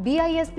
BISP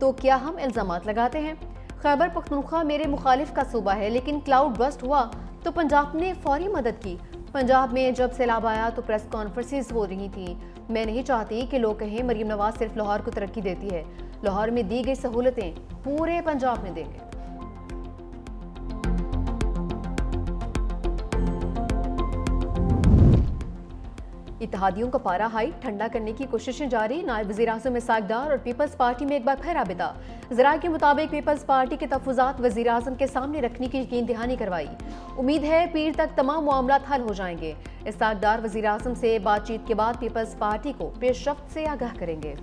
تو کیا ہم الزامات لگاتے ہیں؟ خیبر پختونخوا میرے مخالف کا صوبہ ہے، لیکن کلاؤڈ برسٹ ہوا تو پنجاب نے فوری مدد کی۔ پنجاب میں جب سیلاب آیا تو پریس کانفرنسز ہو رہی تھیں۔ میں نہیں چاہتی کہ لوگ کہیں مریم نواز صرف لاہور کو ترقی دیتی ہے۔ لاہور میں دی گئی سہولتیں پورے پنجاب میں دیں گے۔ اتحادیوں کا پارا ہائی، ٹھنڈا کرنے کی کوششیں جاری۔ نائب وزیر اعظم اسحاق ڈار اور پیپلز پارٹی میں ایک بار پھر رابطہ۔ ذرائع کے مطابق پیپلز پارٹی کے تحفظات وزیر اعظم کے سامنے رکھنے کی یقین دہانی کروائی۔ امید ہے پیر تک تمام معاملات حل ہو جائیں گے۔ اسحاق ڈار وزیر اعظم سے بات چیت کے بعد پیپلز پارٹی کو پیش رفت سے آگاہ کریں گے۔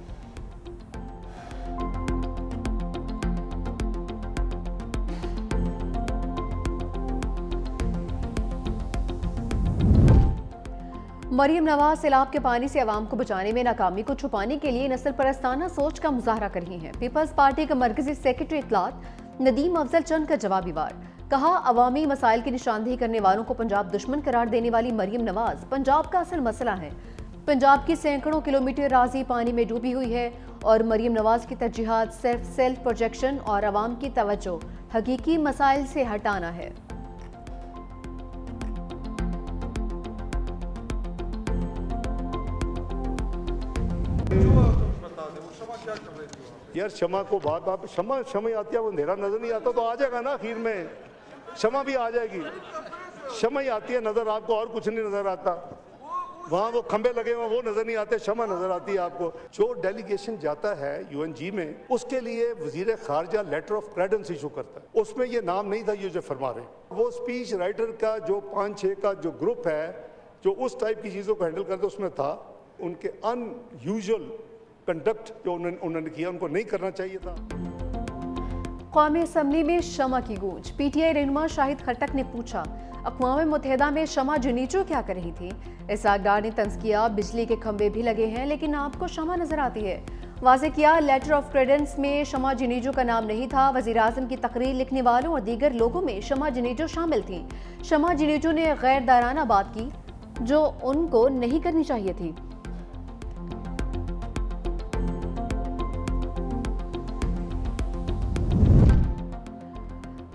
مریم نواز سیلاب کے پانی سے عوام کو بچانے میں ناکامی کو چھپانے کے لیے نسل پرستانہ سوچ کا مظاہرہ کر رہی ہیں۔ پیپلز پارٹی کا مرکزی سیکرٹری اطلاعات ندیم افضل چند کا جوابی وار، کہا عوامی مسائل کی نشاندہی کرنے والوں کو پنجاب دشمن قرار دینے والی مریم نواز پنجاب کا اصل مسئلہ ہے۔ پنجاب کی سینکڑوں کلومیٹر اراضی پانی میں ڈوبی ہوئی ہے اور مریم نواز کی ترجیحات صرف سیلف پروجیکشن اور عوام کی توجہ حقیقی مسائل سے ہٹانا ہے۔ یار شمع کو بات آپ شمع آتی ہے، وہ اندھیرا نظر نہیں آتا تو آ جائے گا نا، آخر میں شمع بھی آ جائے گی۔ شمع ہی آتی ہے نظر آپ کو، اور کچھ نہیں نظر آتا۔ وہاں وہ کھمبے لگے ہوئے وہ نظر نہیں آتے، شمع نظر آتی ہے آپ کو۔ جو ڈیلیگیشن جاتا ہے UN میں، اس کے لیے وزیر خارجہ لیٹر آف کریڈنس ایشو کرتا ہے۔ اس میں یہ نام نہیں تھا یہ جو فرما رہے ہیں۔ وہ اسپیچ رائٹر کا جو 5-6 کا جو گروپ ہے جو اس ٹائپ کی چیزوں کو ہینڈل کرتے اس میں تھا۔ ان کے ان یوزول کنڈکٹ جو انہوں نے کیا ان کو نہیں کرنا چاہیے تھا۔ قومی اسمبلی میں شمع کی گونج۔ پی ٹی آئی رہنما شاہد خٹک نے پوچھا، اقوام متحدہ میں شمع جنیچو کیا کر رہی تھی؟ اسحاق ڈار نے طنز کیا، بجلی کے کھمبے بھی لگے ہیں لیکن آپ کو شمع نظر آتی ہے۔ واضح کیا لیٹر آف کریڈنس میں شمع جنیجو کا نام نہیں تھا۔ وزیر اعظم کی تقریر لکھنے والوں اور دیگر لوگوں میں شمع جنیجو شامل تھیں۔ شمع جنیجو نے غیر دارانہ بات کی جو ان کو نہیں کرنی چاہیے تھی۔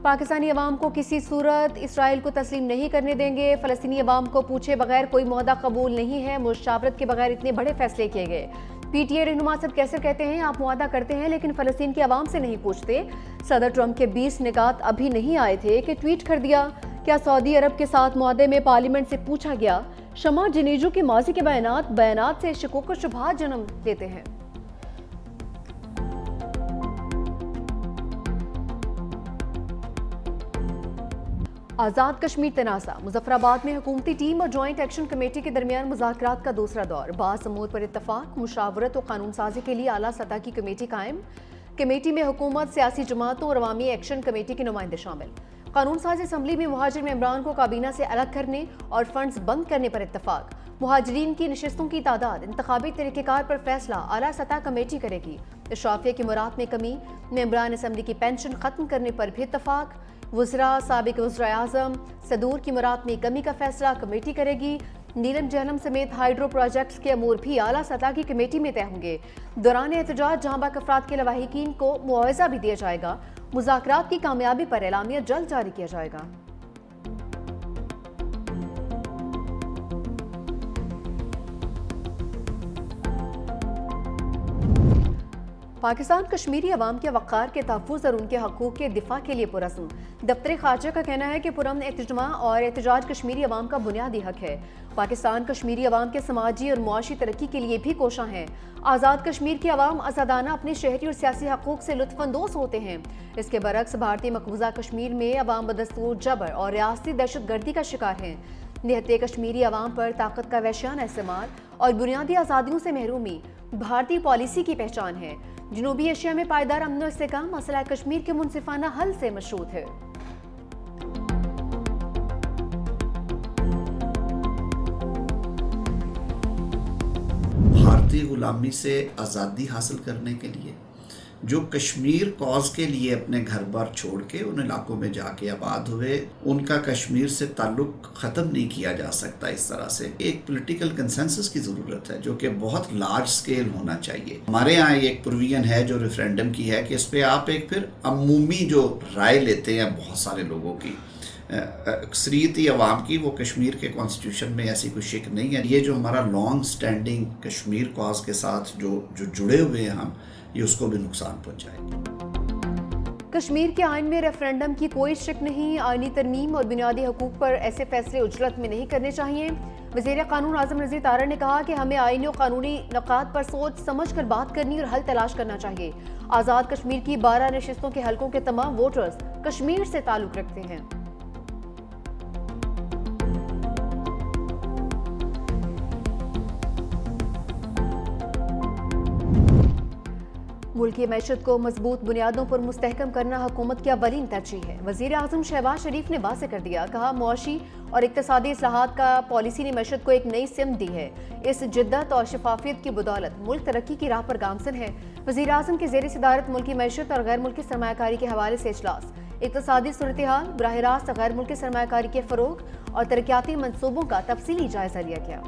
پاکستانی عوام کو کسی صورت اسرائیل کو تسلیم نہیں کرنے دیں گے۔ فلسطینی عوام کو پوچھے بغیر کوئی معاہدہ قبول نہیں ہے۔ مشاورت کے بغیر اتنے بڑے فیصلے کیے گئے۔ پی ٹی آئی رہنما صدر کیسر کہتے ہیں آپ معاہدہ کرتے ہیں لیکن فلسطین کے عوام سے نہیں پوچھتے۔ صدر ٹرمپ کے 20 نکات ابھی نہیں آئے تھے کہ ٹویٹ کر دیا۔ کیا سعودی عرب کے ساتھ معاہدے میں پارلیمنٹ سے پوچھا گیا؟ شمع جنیجو کے ماضی کے بیانات سے شکوک و شبہات جنم لیتے ہیں۔ آزاد کشمیر تنازع۔ مظفر آباد میں حکومتی ٹیم اور جوائنٹ ایکشن کمیٹی کے درمیان مذاکرات کا دوسرا دور۔ بعض امور پر اتفاق، مشاورت و قانون سازی کے لیے اعلیٰ سطح کی کمیٹی قائم۔ کمیٹی میں حکومت، سیاسی جماعتوں اور عوامی ایکشن کمیٹی کے نمائندے شامل۔ قانون ساز اسمبلی میں مہاجر ممبران کو کابینہ سے الگ کرنے اور فنڈز بند کرنے پر اتفاق۔ مہاجرین کی نشستوں کی تعداد، انتخابی طریقہ کار پر فیصلہ اعلیٰ سطح کمیٹی کرے گی۔ اشرافیہ کی مراعات میں کمی، ممبران اسمبلی کی پینشن ختم کرنے پر بھی اتفاق۔ وزراء، سابق وزراء اعظم، صدور کی مراعات میں کمی کا فیصلہ کمیٹی کرے گی۔ نیلم جہلم سمیت ہائیڈرو پروجیکٹس کے امور بھی اعلیٰ سطح کی کمیٹی میں طے ہوں گے۔ دوران احتجاج جہاں بحق افراد کے لواحقین کو معاوضہ بھی دیا جائے گا۔ مذاکرات کی کامیابی پر اعلامیہ جلد جاری کیا جائے گا۔ پاکستان کشمیری عوام کے وقار کے تحفظ اور ان کے حقوق کے دفاع کے لیے پرعزم۔ دفتر خارجہ کا کہنا ہے کہ پرامن اجتماع اور احتجاج کشمیری عوام کا بنیادی حق ہے۔ پاکستان کشمیری عوام کے سماجی اور معاشی ترقی کے لیے بھی کوشاں ہیں۔ آزاد کشمیر کے عوام آزادانہ اپنے شہری اور سیاسی حقوق سے لطف اندوز ہوتے ہیں۔ اس کے برعکس بھارتی مقبوضہ کشمیر میں عوام بدستور جبر اور ریاستی دہشت گردی کا شکار ہیں۔ نہتے کشمیری عوام پر طاقت کا وحشیانہ استعمال اور بنیادی آزادیوں سے محرومی بھارتی پالیسی کی پہچان ہے۔ جنوبی ایشیا میں پائیدار امن و استحکام مسئلہ کشمیر کے منصفانہ حل سے مشروط ہے۔ بھارتی غلامی سے آزادی حاصل کرنے کے لیے جو کشمیر کاز کے لیے اپنے گھر بار چھوڑ کے ان علاقوں میں جا کے آباد ہوئے، ان کا کشمیر سے تعلق ختم نہیں کیا جا سکتا اس طرح سے۔ ایک پولیٹیکل کنسنسس کی ضرورت ہے جو کہ بہت لارج سکیل ہونا چاہیے۔ ہمارے یہاں ایک پروویژن ہے جو ریفرینڈم کی ہے کہ اس پہ آپ ایک پھر عمومی جو رائے لیتے ہیں بہت سارے لوگوں کی، اکثریتی عوام کی، وہ کشمیر کے کانسٹیٹیوشن میں ایسی کوئی شک نہیں ہے۔ یہ جو ہمارا لانگ سٹینڈنگ کشمیر کاز کے ساتھ جو جڑے ہوئے ہیں ہم، یہ اس کو بھی نقصان پہنچائے گا۔ کشمیر کے آئین میں ریفرینڈم کی کوئی شک نہیں، آئینی ترمیم اور بنیادی حقوق پر ایسے فیصلے اجلت میں نہیں کرنے چاہیے۔ وزیر قانون اعظم رضی طاہر نے کہا کہ ہمیں آئینی اور قانونی نکات پر سوچ سمجھ کر بات کرنی اور حل تلاش کرنا چاہیے۔ آزاد کشمیر کی 12 نشستوں کے حلقوں کے تمام ووٹرز کشمیر سے تعلق رکھتے ہیں۔ ملکی معیشت کو مضبوط بنیادوں پر مستحکم کرنا حکومت کی اولین ترجیح ہے۔ وزیر اعظم شہباز شریف نے واضح کر دیا، کہا معاشی اور اقتصادی اصلاحات کا پالیسی نے معیشت کو ایک نئی سمت دی ہے۔ اس جدت اور شفافیت کی بدولت ملک ترقی کی راہ پر گامزن ہے۔ وزیر اعظم کی زیر صدارت ملکی معیشت اور غیر ملکی سرمایہ کاری کے حوالے سے اجلاس، اقتصادی صورتحال، براہ راست غیر ملکی سرمایہ کاری کے فروغ اور ترقیاتی منصوبوں کا تفصیلی جائزہ لیا گیا۔